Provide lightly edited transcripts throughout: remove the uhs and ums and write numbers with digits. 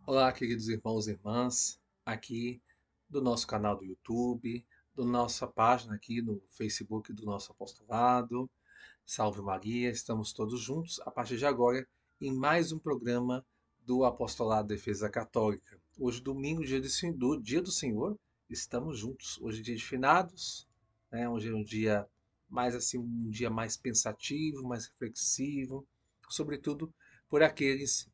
Olá, queridos irmãos e irmãs, aqui do nosso canal do YouTube, da nossa página aqui no Facebook do nosso apostolado. Salve Maria, estamos todos juntos a partir de agora em mais um programa do Apostolado Defesa Católica. Hoje, domingo, dia do Senhor, estamos juntos. Hoje é dia de finados, né? Hoje é um dia mais assim, um dia mais pensativo, mais reflexivo, sobretudo por aquelas,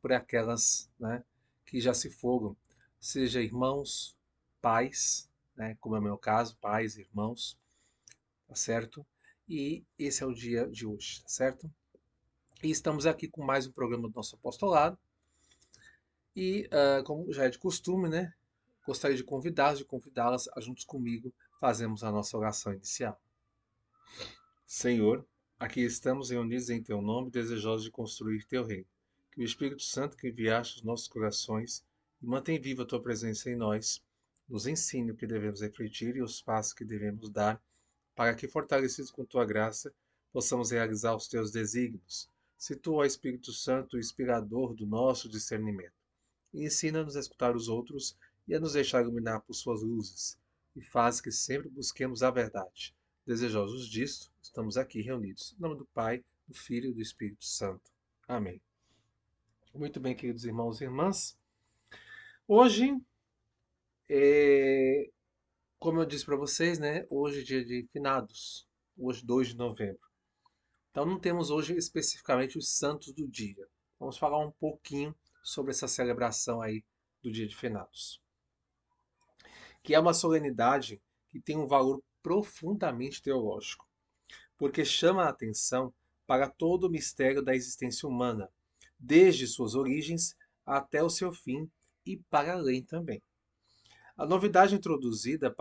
né, que já se foram, seja irmãos, pais, né, como é o meu caso, pais, irmãos, tá certo? E esse é o dia de hoje, tá certo? E estamos aqui com mais um programa do nosso apostolado. E, como já é de costume, né, gostaria de convidá-las a juntos comigo fazemos a nossa oração inicial. Senhor, aqui estamos reunidos em Teu nome, desejosos de construir Teu reino. Que o Espírito Santo que enviaste aos nossos corações e mantém viva a Tua presença em nós, nos ensine o que devemos refletir e os passos que devemos dar, para que, fortalecidos com Tua graça, possamos realizar os Teus desígnios. Se Tu, ó Espírito Santo, o inspirador do nosso discernimento, e ensina-nos a escutar os outros e a nos deixar iluminar por suas luzes, e faz que sempre busquemos a verdade. Desejosos disto, estamos aqui reunidos. Em nome do Pai, do Filho e do Espírito Santo. Amém. Muito bem, queridos irmãos e irmãs. Hoje, é, como eu disse para vocês, né? Hoje é dia de finados. Hoje, 2 de novembro. Então, não temos hoje especificamente os santos do dia. Vamos falar um pouquinho sobre essa celebração aí do dia de finados, que é uma solenidade que tem um valor profundamente teológico, porque chama a atenção para todo o mistério da existência humana, desde suas origens até o seu fim e para além também. A novidade introduzida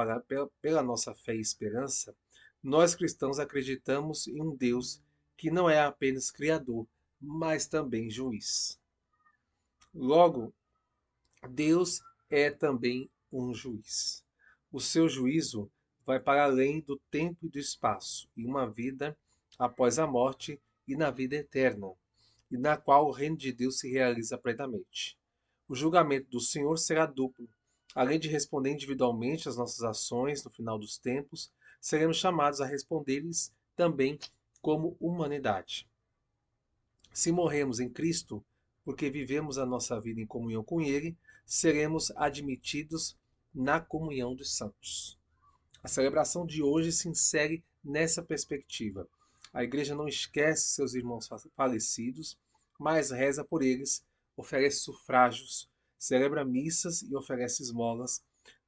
pela nossa fé e esperança, nós cristãos acreditamos em um Deus que não é apenas Criador, mas também juiz. Logo, Deus é também um juiz. O seu juízo vai para além do tempo e do espaço, em uma vida após a morte e na vida eterna, e na qual o reino de Deus se realiza plenamente. O julgamento do Senhor será duplo. Além de responder individualmente às nossas ações no final dos tempos, seremos chamados a responder-lhes também como humanidade. Se morremos em Cristo, porque vivemos a nossa vida em comunhão com Ele, seremos admitidos na comunhão dos santos. A celebração de hoje se insere nessa perspectiva. A Igreja não esquece seus irmãos falecidos, mas reza por eles, oferece sufrágios, celebra missas e oferece esmolas,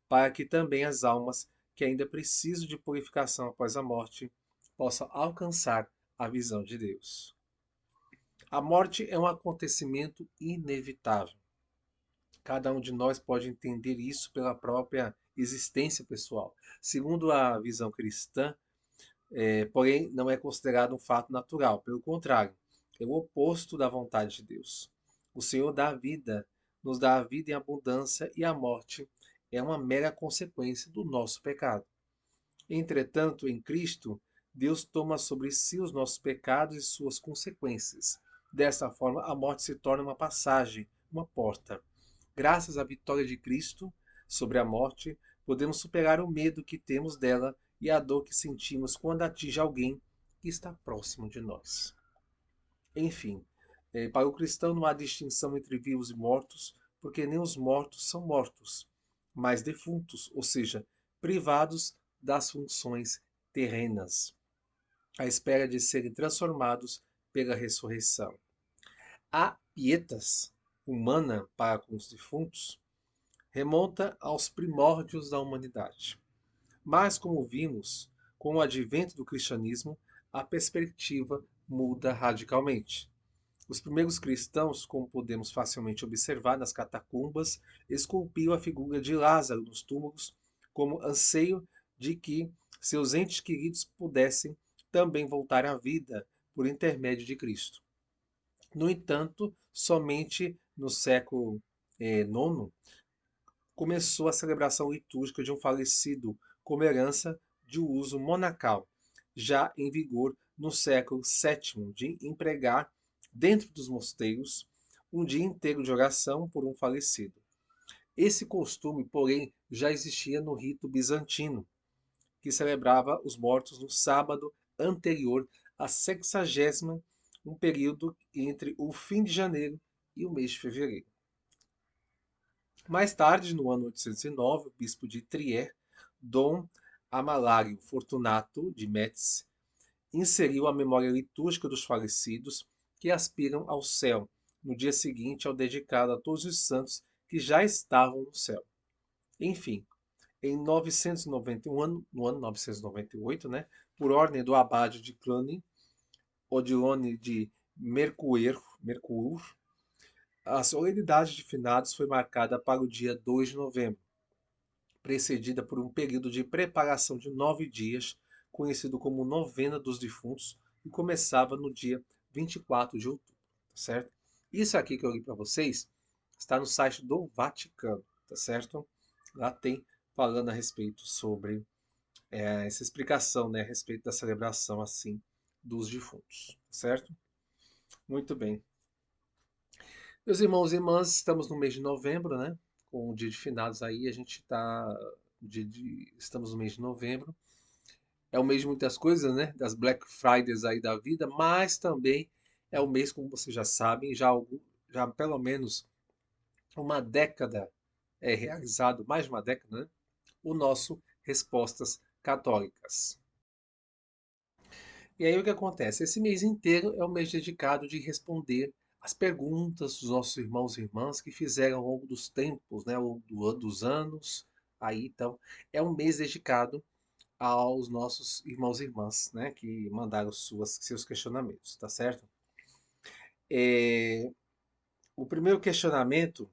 para que também as almas que ainda precisam de purificação após a morte possam alcançar a visão de Deus. A morte é um acontecimento inevitável. Cada um de nós pode entender isso pela própria existência pessoal. Segundo a visão cristã, porém, não é considerado um fato natural. Pelo contrário, é o oposto da vontade de Deus. O Senhor dá a vida, nos dá a vida em abundância e a morte é uma mera consequência do nosso pecado. Entretanto, em Cristo, Deus toma sobre si os nossos pecados e suas consequências. Dessa forma, a morte se torna uma passagem, uma porta. Graças à vitória de Cristo sobre a morte, podemos superar o medo que temos dela e a dor que sentimos quando atinge alguém que está próximo de nós. Enfim, para o cristão não há distinção entre vivos e mortos, porque nem os mortos são mortos, mas defuntos, ou seja, privados das funções terrenas, à espera de serem transformados pela ressurreição. A pietas humana para com os defuntos remonta aos primórdios da humanidade. Mas, como vimos, com o advento do cristianismo, a perspectiva muda radicalmente. Os primeiros cristãos, como podemos facilmente observar nas catacumbas, esculpiam a figura de Lázaro nos túmulos como anseio de que seus entes queridos pudessem também voltar à vida por intermédio de Cristo. No entanto, somente no século IX começou a celebração litúrgica de um falecido como herança de uso monacal, já em vigor no século VII, de empregar, dentro dos mosteiros, um dia inteiro de oração por um falecido. Esse costume, porém, já existia no rito bizantino, que celebrava os mortos no sábado anterior à sexagésima, um período entre o fim de janeiro e o mês de fevereiro. Mais tarde, no ano 809, o bispo de Trier, Dom Amalário Fortunato de Metz, inseriu a memória litúrgica dos falecidos que aspiram ao céu, no dia seguinte ao dedicado a todos os santos que já estavam no céu. Enfim, em 991, no ano 998, né, por ordem do abade de Cluny, Odilone de Mercoeur, a solenidade de finados foi marcada para o dia 2 de novembro, precedida por um período de preparação de 9 dias, conhecido como Novena dos Defuntos, e começava no dia 24 de outubro, tá certo? Isso aqui que eu li para vocês está no site do Vaticano, tá certo? Lá tem falando a respeito sobre essa explicação, né, a respeito da celebração assim dos defuntos, tá certo? Muito bem. Meus irmãos e irmãs, estamos no mês de novembro, né? Com o dia de finados aí, a gente está. Estamos no mês de novembro. É o mês de muitas coisas, né? Das Black Fridays aí da vida, mas também é o mês, como vocês já sabem, já pelo menos uma década é realizado, mais de uma década, né? O nosso Respostas Católicas. E aí o que acontece? Esse mês inteiro é o mês dedicado de responder as perguntas dos nossos irmãos e irmãs que fizeram ao longo dos tempos, né, ao longo dos anos. Aí, então, é um mês dedicado aos nossos irmãos e irmãs, né, que mandaram seus questionamentos, tá certo? É, o primeiro questionamento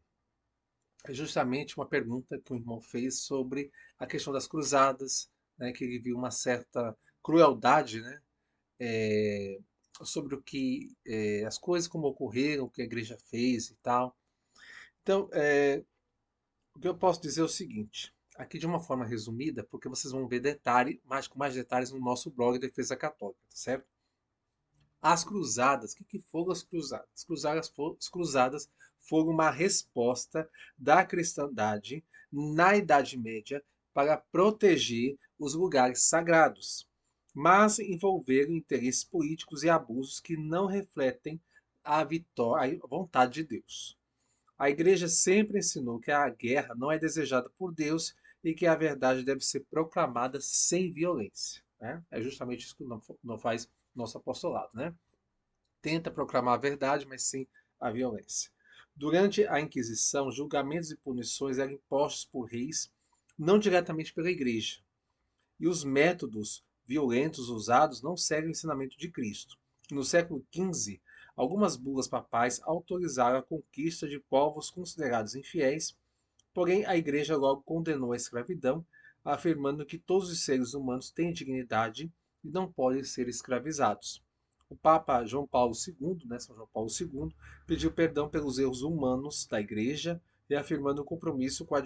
é justamente uma pergunta que o irmão fez sobre a questão das cruzadas, né, que ele viu uma certa crueldade, né, é, sobre o que as coisas como ocorreram, o que a igreja fez e tal. Então, o que eu posso dizer é o seguinte, aqui de uma forma resumida, porque vocês vão ver com mais detalhes no nosso blog Defesa Católica, tá certo? As cruzadas, o que foram as cruzadas? As cruzadas foram uma resposta da cristandade na Idade Média para proteger os lugares sagrados, mas envolveram interesses políticos e abusos que não refletem a vitória, a vontade de Deus. A Igreja sempre ensinou que a guerra não é desejada por Deus e que a verdade deve ser proclamada sem violência. Né? É justamente isso que não faz nosso apostolado, né? Tenta proclamar a verdade, mas sim a violência. Durante a Inquisição, julgamentos e punições eram impostos por reis, não diretamente pela Igreja. E os métodos violentos usados não seguem o ensinamento de Cristo. No século XV, algumas bulas papais autorizaram a conquista de povos considerados infiéis, porém a Igreja logo condenou a escravidão, afirmando que todos os seres humanos têm dignidade e não podem ser escravizados. O Papa João Paulo II, né, São João Paulo II, pediu perdão pelos erros humanos da Igreja, reafirmando o compromisso com a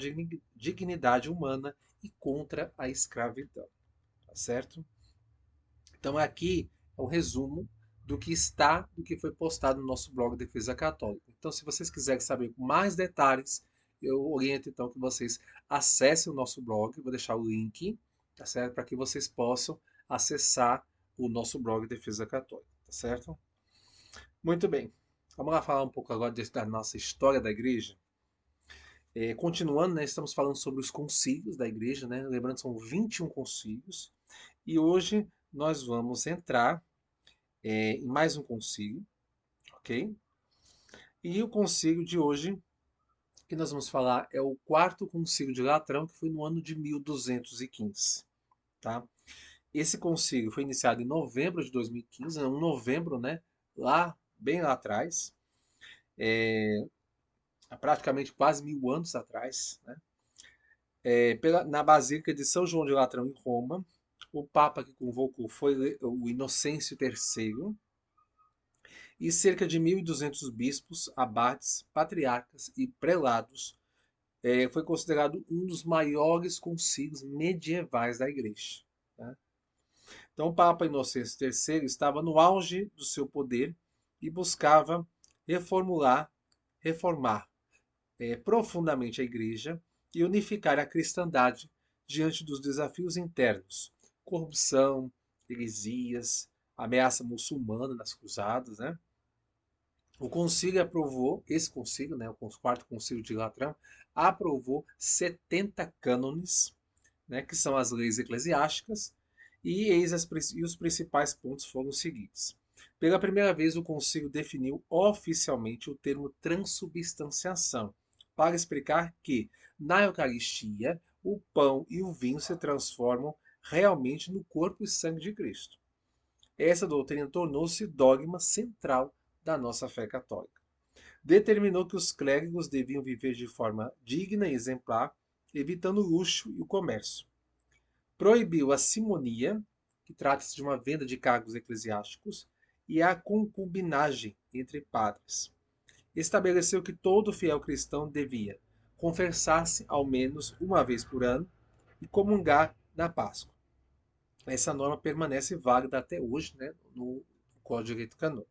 dignidade humana e contra a escravidão. Tá certo? Então aqui é um resumo do que foi postado no nosso blog Defesa Católica. Então, se vocês quiserem saber mais detalhes, eu oriento então que vocês acessem o nosso blog, vou deixar o link, tá certo? Para que vocês possam acessar o nosso blog Defesa Católica, tá certo? Muito bem. Vamos lá falar um pouco agora da nossa história da igreja. Continuando, né, estamos falando sobre os concílios da igreja, né? Lembrando que são 21 concílios. E hoje nós vamos entrar em mais um concílio, ok? E o concílio de hoje que nós vamos falar é o quarto concílio de Latrão, que foi no ano de 1215, tá? Esse concílio foi iniciado em novembro de 2015, um novembro, né? Bem lá atrás, há praticamente quase 1000 anos atrás, né? Na Basílica de São João de Latrão, em Roma. O Papa que convocou foi o Inocêncio III, e cerca de 1.200 bispos, abades, patriarcas e prelados. Foi considerado um dos maiores concílios medievais da Igreja. Tá? Então, o Papa Inocêncio III estava no auge do seu poder e buscava reformar profundamente a Igreja e unificar a cristandade diante dos desafios internos, corrupção, heresias, ameaça muçulmana nas cruzadas, né? O concílio aprovou, esse concílio, né, o quarto concílio de Latrão, aprovou 70 cânones, né, que são as leis eclesiásticas, e os principais pontos foram os seguintes. Pela primeira vez, o concílio definiu oficialmente o termo transubstanciação, para explicar que, na Eucaristia, o pão e o vinho se transformam realmente no corpo e sangue de Cristo. Essa doutrina tornou-se dogma central da nossa fé católica. Determinou que os clérigos deviam viver de forma digna e exemplar, evitando o luxo e o comércio. Proibiu a simonia, que trata-se de uma venda de cargos eclesiásticos, e a concubinagem entre padres. Estabeleceu que todo fiel cristão devia confessar-se ao menos uma vez por ano e comungar na Páscoa. Essa norma permanece válida até hoje, né, no Código de Direito Canônico.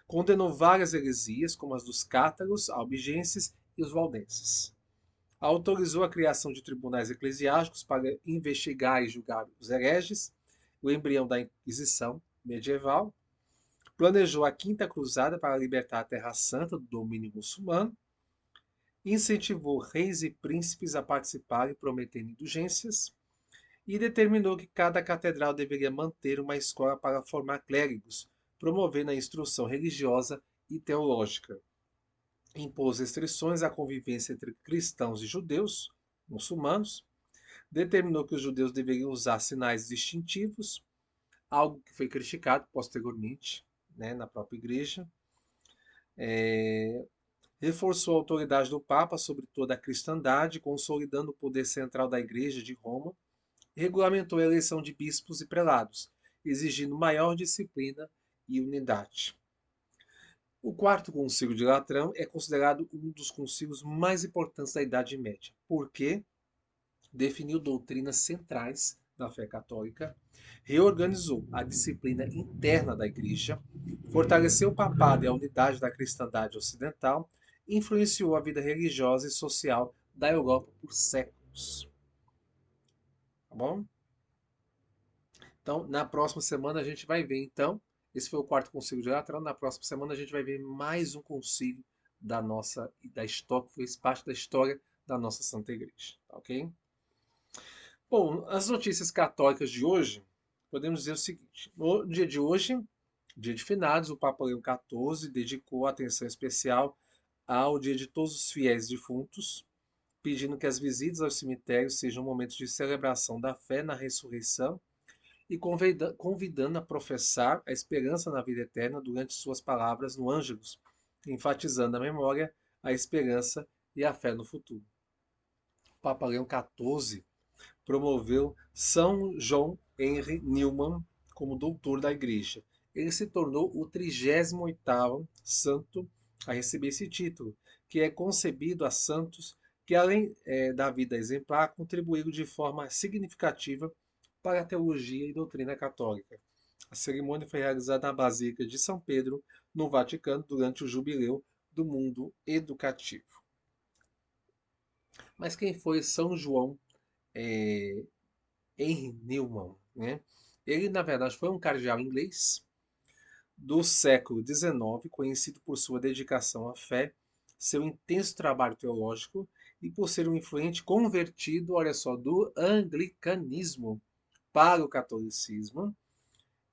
Condenou várias heresias, como as dos cátaros, albigenses e os valdenses. Autorizou a criação de tribunais eclesiásticos para investigar e julgar os hereges, o embrião da Inquisição medieval. Planejou a Quinta Cruzada para libertar a Terra Santa do domínio muçulmano. Incentivou reis e príncipes a participarem, prometendo indulgências. E determinou que cada catedral deveria manter uma escola para formar clérigos, promovendo a instrução religiosa e teológica. Impôs restrições à convivência entre cristãos e judeus, muçulmanos. Determinou que os judeus deveriam usar sinais distintivos, algo que foi criticado posteriormente, né, na própria igreja. Reforçou a autoridade do Papa sobre toda a cristandade, consolidando o poder central da Igreja de Roma. Regulamentou a eleição de bispos e prelados, exigindo maior disciplina e unidade. O quarto concílio de Latrão é considerado um dos concílios mais importantes da Idade Média, porque definiu doutrinas centrais da fé católica, reorganizou a disciplina interna da Igreja, fortaleceu o papado e a unidade da cristandade ocidental, e influenciou a vida religiosa e social da Europa por séculos. Tá bom? Então, na próxima semana a gente vai ver, então, esse foi o quarto concílio de Latrão. Na próxima semana a gente vai ver mais um concílio da história, que fez parte da história da nossa Santa Igreja, tá ok? Bom, as notícias católicas de hoje, podemos dizer o seguinte: no dia de hoje, dia de finados, o Papa Leão XIV dedicou atenção especial ao Dia de Todos os Fiéis Defuntos, pedindo que as visitas aos cemitérios sejam momentos de celebração da fé na ressurreição e convidando a professar a esperança na vida eterna durante suas palavras no Ângelus, enfatizando a memória, a esperança e a fé no futuro. O Papa Leão XIV promoveu São João Henry Newman como doutor da Igreja. Ele se tornou o 38º santo a receber esse título, que é concebido a santos que, além da vida exemplar, contribuíram de forma significativa para a teologia e doutrina católica. A cerimônia foi realizada na Basílica de São Pedro, no Vaticano, durante o jubileu do mundo educativo. Mas quem foi São João Henry Newman, né? Ele, na verdade, foi um cardeal inglês do século XIX, conhecido por sua dedicação à fé, seu intenso trabalho teológico e por ser um influente convertido, olha só, do anglicanismo para o catolicismo.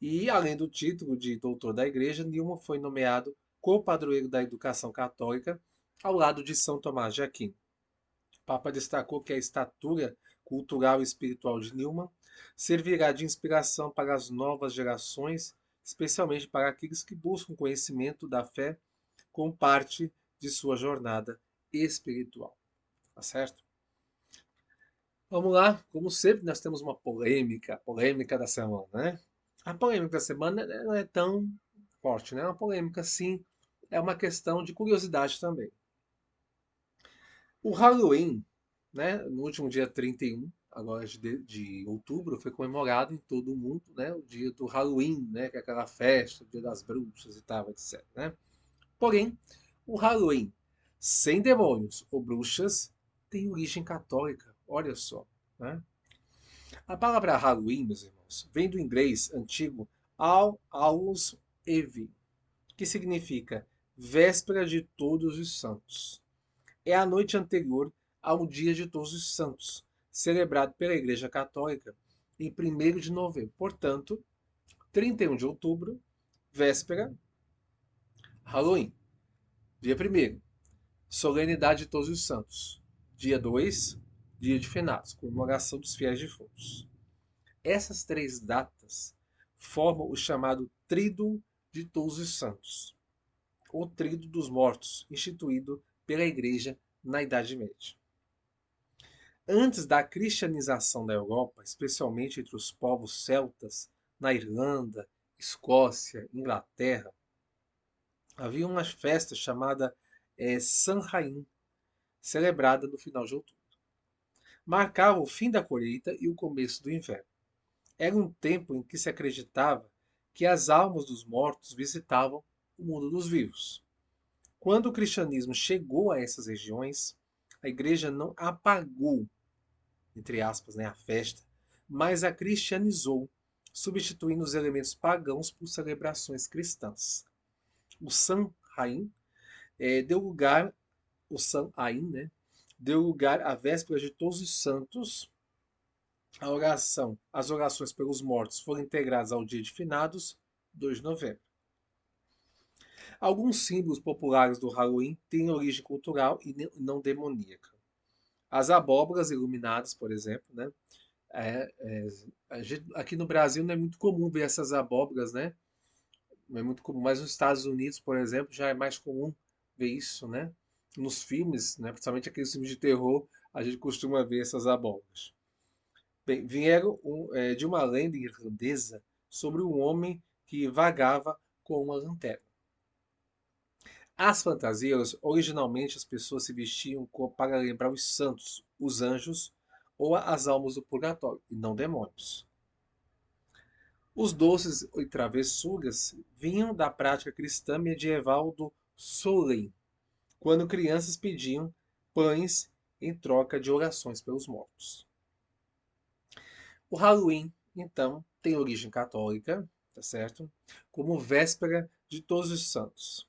E, além do título de doutor da Igreja, Newman foi nomeado co-padroeiro da educação católica ao lado de São Tomás de Aquino. O Papa destacou que a estatura cultural e espiritual de Newman servirá de inspiração para as novas gerações, especialmente para aqueles que buscam conhecimento da fé como parte de sua jornada espiritual. Tá certo? Vamos lá, como sempre, nós temos uma polêmica da semana, né? A polêmica da semana não é tão forte, né? É uma polêmica, sim, é uma questão de curiosidade também. O Halloween, né, no último dia 31 agora de outubro, foi comemorado em todo o mundo, né, o dia do Halloween, né, que é aquela festa, o dia das bruxas e tal, etc. Né? Porém, o Halloween sem demônios ou bruxas, tem origem católica. Olha só, né? A palavra Halloween, meus irmãos, vem do inglês antigo All Hallows Eve, que significa véspera de Todos os Santos. É a noite anterior ao Dia de Todos os Santos, celebrado pela Igreja Católica em 1º de novembro. Portanto, 31 de outubro, véspera, Halloween. Dia 1º, solenidade de Todos os Santos. Dia 2, dia de finados, comemoração dos fiéis defuntos. Essas três datas formam o chamado Tríduo de Todos os Santos, ou Tríduo dos Mortos, instituído pela Igreja na Idade Média. Antes da cristianização da Europa, especialmente entre os povos celtas, na Irlanda, Escócia, Inglaterra, havia uma festa chamada Samhain, celebrada no final de outubro. Marcava o fim da colheita e o começo do inverno. Era um tempo em que se acreditava que as almas dos mortos visitavam o mundo dos vivos. Quando o cristianismo chegou a essas regiões, a igreja não apagou, entre aspas, né, a festa, mas a cristianizou, substituindo os elementos pagãos por celebrações cristãs. O Samhain deu lugar, né, deu lugar à véspera de Todos os Santos. As orações pelos mortos foram integradas ao dia de finados, 2 de novembro. Alguns símbolos populares do Halloween têm origem cultural e não demoníaca. As abóboras iluminadas, por exemplo, né? Aqui no Brasil não é muito comum ver essas abóboras, né? Não é muito comum, mas nos Estados Unidos, por exemplo, já é mais comum ver isso, né? Nos filmes, né? Principalmente aqueles filmes de terror, a gente costuma ver essas abóboras. Bem, vieram de uma lenda irlandesa sobre um homem que vagava com uma lanterna. As fantasias, originalmente as pessoas se vestiam para lembrar os santos, os anjos ou as almas do purgatório, e não demônios. Os doces e travessuras vinham da prática cristã medieval do Solem, quando crianças pediam pães em troca de orações pelos mortos. O Halloween, então, tem origem católica, tá certo? Como véspera de Todos os Santos.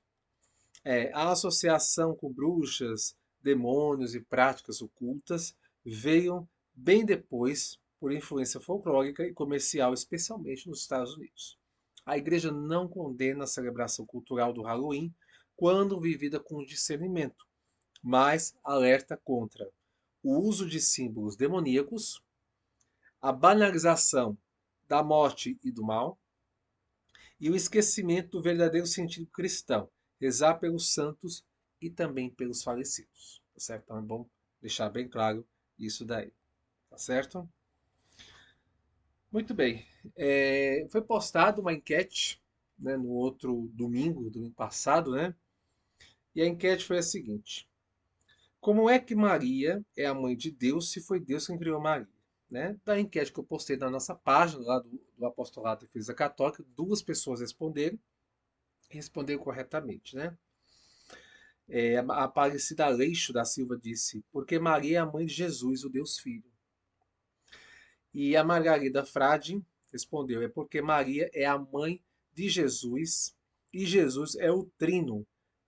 A associação com bruxas, demônios e práticas ocultas veio bem depois, por influência folclórica e comercial, especialmente nos Estados Unidos. A igreja não condena a celebração cultural do Halloween quando vivida com discernimento, mas alerta contra o uso de símbolos demoníacos, a banalização da morte e do mal e o esquecimento do verdadeiro sentido cristão, rezar pelos santos e também pelos falecidos. Tá certo? Então é bom deixar bem claro isso daí. Tá certo? Muito bem. Foi postada uma enquete, né, no outro domingo passado, né? E a enquete foi a seguinte: como é que Maria é a mãe de Deus se foi Deus quem criou Maria? Né? Da enquete que eu postei na nossa página lá do Apostolado de Defesa Católica, 2 pessoas responderam corretamente, né? A Aparecida Aleixo da Silva disse, porque Maria é a mãe de Jesus, o Deus Filho. E a Margarida Frade respondeu, é porque Maria é a mãe de Jesus e Jesus é o Trino,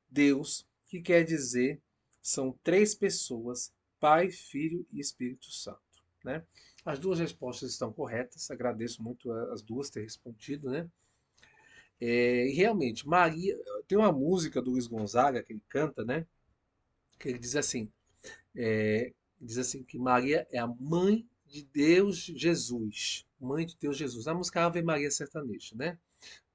Deus, que quer dizer, são 3 pessoas, Pai, Filho e Espírito Santo. Né? As 2 respostas estão corretas, agradeço muito as 2 ter respondido, né? E realmente, Maria. Tem uma música do Luiz Gonzaga que ele canta, né? Que ele diz assim que Maria é a mãe de Deus Jesus. Mãe de Deus Jesus. A música Ave Maria Sertaneja, né?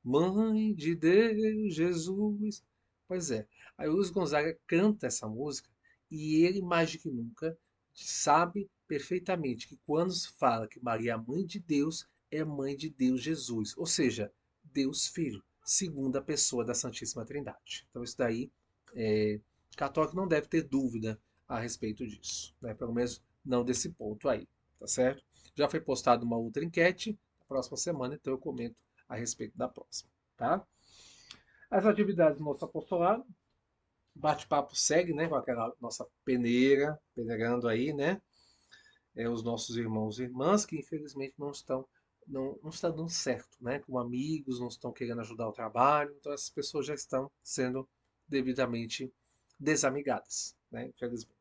Mãe de Deus Jesus. Pois é. Aí o Luiz Gonzaga canta essa música e ele, mais do que nunca, sabe perfeitamente que quando se fala que Maria é a mãe de Deus, é mãe de Deus Jesus. Ou seja, Deus Filho, segunda pessoa da Santíssima Trindade. Então isso daí, é, católico não deve ter dúvida a respeito disso. Né? Pelo menos não desse ponto aí. Tá certo? Já foi postada uma outra enquete na próxima semana, então eu comento a respeito da próxima. Tá? As atividades do nosso apostolado. O bate-papo segue, né, com aquela nossa peneira, peneirando aí, né? Os nossos irmãos e irmãs que infelizmente não está dando certo, né? Como amigos, não estão querendo ajudar o trabalho, então essas pessoas já estão sendo devidamente desamigadas, né? Infelizmente.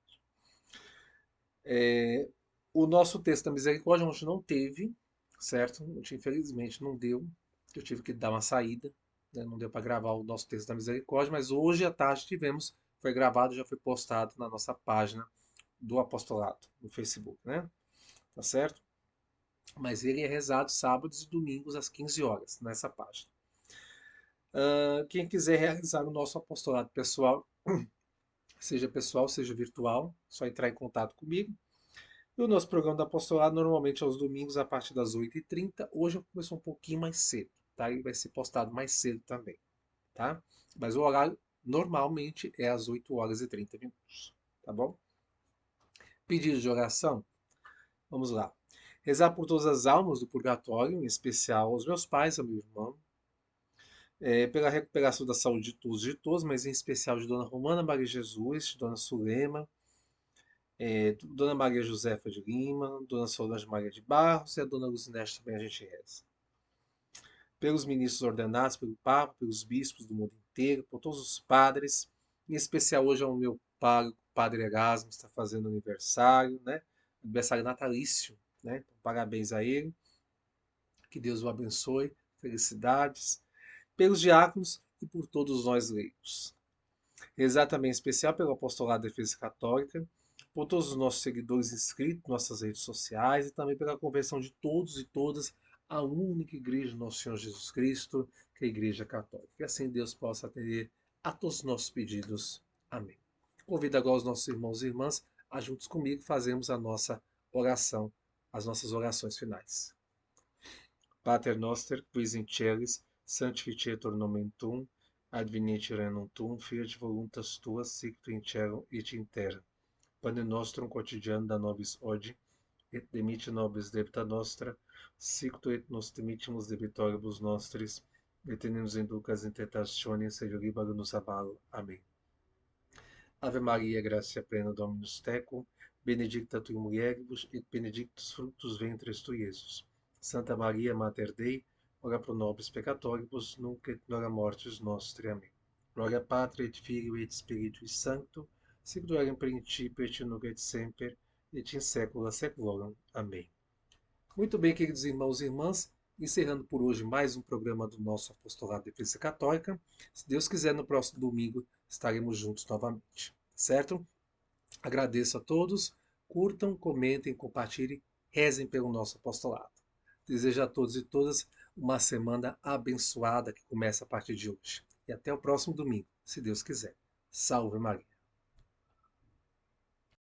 O nosso texto da misericórdia a gente não teve, certo? A gente, infelizmente não deu. Eu tive que dar uma saída, né? Não deu para gravar o nosso texto da misericórdia, mas hoje à tarde tivemos, foi gravado, já foi postado na nossa página do apostolado no Facebook, né? Tá certo? Mas ele é rezado sábados e domingos às 15 horas nessa página. Quem quiser realizar o nosso apostolado pessoal, seja virtual, só entrar em contato comigo. E o nosso programa do apostolado normalmente aos domingos a partir das 8h30. Hoje eu começo um pouquinho mais cedo, tá? E vai ser postado mais cedo também, tá? Mas o horário normalmente é às 8h30, tá bom? Pedido de oração? Vamos lá. Rezar por todas as almas do purgatório, em especial aos meus pais, ao meu irmão, pela recuperação da saúde de todos, mas em especial de Dona Romana Maria Jesus, de Dona Sulema, Dona Maria Josefa de Lima, Dona Solange Maria de Barros e a Dona Luzinete também a gente reza. Pelos ministros ordenados pelo Papa, pelos bispos do mundo inteiro, por todos os padres, em especial hoje ao meu pároco, Padre Erasmo, que está fazendo aniversário, né? Aniversário natalício, né? Então, parabéns a ele, que Deus o abençoe, felicidades. Pelos diáconos e por todos nós leigos. Rezar também em especial pelo Apostolado de Defesa Católica, por todos os nossos seguidores inscritos em nossas redes sociais e também pela conversão de todos e todas à única Igreja do Nosso Senhor Jesus Cristo, que é a Igreja Católica. Que assim Deus possa atender a todos os nossos pedidos. Amém. Convido agora os nossos irmãos e irmãs a juntos comigo fazermos a nossa oração, as nossas orações finais. Pater noster, quis in celis, sanctificetur nomen tuum, adveniat regnum tuum, fiat voluntas tua, sicut in cielo et in terra. Pane nostrum quotidianum da nobis hodie, et dimitte nobis debita nostra, sicut et nos dimittimus debitoribus nostris, et ne nos inducas in tentationis, sed libera-nos a malo. Amém. Ave Maria, gratia plena, Dominus tecum, benedicta tui mulieribus, et benedictus fructus ventris tui, Iesus. Santa Maria, Mater Dei, ora pro nobis peccatoribus, nunc et nora mortis nostri. Amém. Gloria Patri et Filio et Spiritui Sancto, sic era in principio et nunc et semper, et in saecula saeculorum. Amém. Muito bem, queridos irmãos e irmãs, encerrando por hoje mais um programa do nosso Apostolado de Defesa Católica. Se Deus quiser, no próximo domingo estaremos juntos novamente, certo? Agradeço a todos, curtam, comentem, compartilhem, rezem pelo nosso apostolado. Desejo a todos e todas uma semana abençoada que começa a partir de hoje. E até o próximo domingo, se Deus quiser. Salve Maria!